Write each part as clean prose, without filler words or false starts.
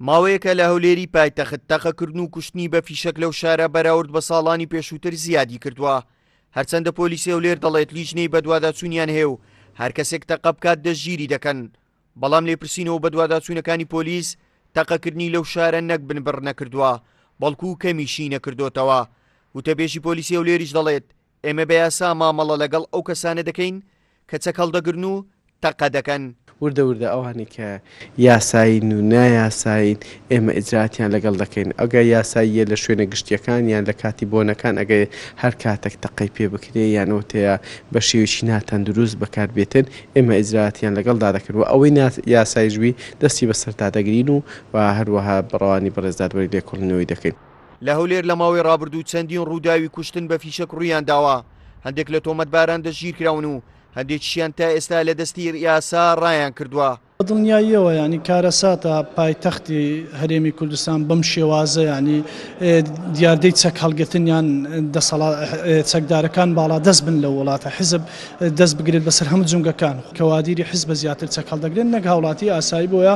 ماوەیەکە لە هەولێری پایتەخت تەقەکردن و کوشتنی بە فیشەک لەو شارە بەراورد بە ساڵانی پێشووتر زیادی کردووە. هەرچەندە پۆلیسی هەولێر دەڵێت لیژنەی بەدواداچوونیان هەیە و هەر کەسێک تەقە بکات دەستگیری دەکەن. بەڵام لێپرسینەوە بەدواداچوونەکانی پۆلیس تەقەکردنی لەو شارە نەک بنبڕ نەکردووە، بەڵکو و کەمیشی نەکردوتەوە. وتەبێژی پۆلیسی هەولێریش دەڵێت ئێمە بە یاسا مامەڵە لەگەڵ ئەو کەسانە دەکەین کە چەک هەڵدەگرن و تەقە دەکەن. وردە ئەوانی کە یاساین و نایاساین ئێمە ئیجراتیان لەگەڵ دەکەین. ئەگە یاساییە لە شوێنە گشتیەکان یان لە کاتی بۆنەکان ئەگەر هەر کاتێک تەقەی پێ بکرێ یانەوەتەیە بە شێوەیەکی ناتەن دروست بەکاربێتن ئێمە ئیجراتیان لەگەڵدا دەکردوە. ئەوەی یاسایژوی دەستی بەسەرتا دەگرین و هەروەها بڕەوانی بەڕێزدادوەری لێکۆڵینەوەی دەکەین. لە هەولێر لە ماوەی ڕابردوو چەندین ڕووداوی کوشتن بە فیشەک ڕوویان داوە. هەندێک لە تۆمەتباران دەستگیر کراون و هەندێکیشیان تا ئێستا لە دەستی یاسا ڕایان کردووە. دڵنیاییەوە ینی کارەساتە پایتەختی هەرێمی کوردستان بەم شێوازە ینی دیاردەی چەک هەڵگرتنیان چەکدارەکان باڵا دەست بن لە وڵاتە حزب دەست بگرێت بەسەر هەموو جونگەکان کەوادیری حزب زیاتر چەک هەڵدەگرێت نەک هاوڵاتی ئاسایی بۆیە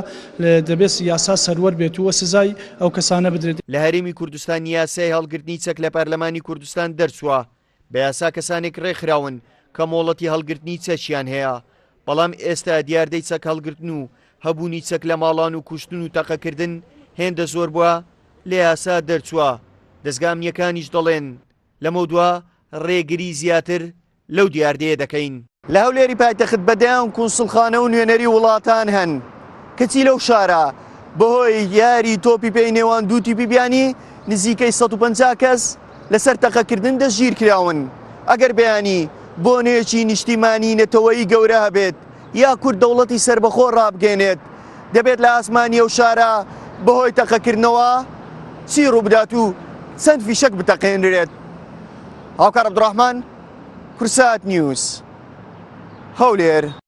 دەبێت یاسا سەروەر بێت وە سزای ئەو کەسانە بدرێت. لە هەرێمی کوردستان یاسای هەڵگرتنی چەک لە پەرلەمانی کوردستان دەرچووە. بە یاسا کەسانێک ڕێکخراون کە مۆڵەتی هەڵگرتنی چەکیان هەیە. بەڵام ئێستا دیاردەی چەک هەڵگرتن و هەبوونی چەک لە ماڵان و کوشتن و تەقەکردن هێندە زۆر بووە لە یاسا دەرچووە. دەستگا ئەمنیەکانیش دەڵێن لەمە دووە ڕێگری زیاتر لەو دیاردەیە دەکەین. لە هەولێری پایتەخت بەدەیان کونسڵخانە و نوێنەری وڵاتان هەن کەچی لەو شارە بەهۆی یاری تۆپی پێی نێوان دوو تیپی بیانی نزیکەی 150 کەس لەسەر تەقەکردن دەستگیر کراون. ئەگەر بەیانی بۆنێکی نیشتیمانی نەتەوەیی گەورە هەبێت یا کورد دەوڵەتی سربەخۆ ڕابگەێنێت دەبێت لە ئاسمانی ئەو شارە بەهۆی تەقەکردنەوە چی ڕووبدات و چەند فیشەک بتەقێنرێت. هاوکار عەبدوڕەحمان، کورسات نیوز، هەولێر.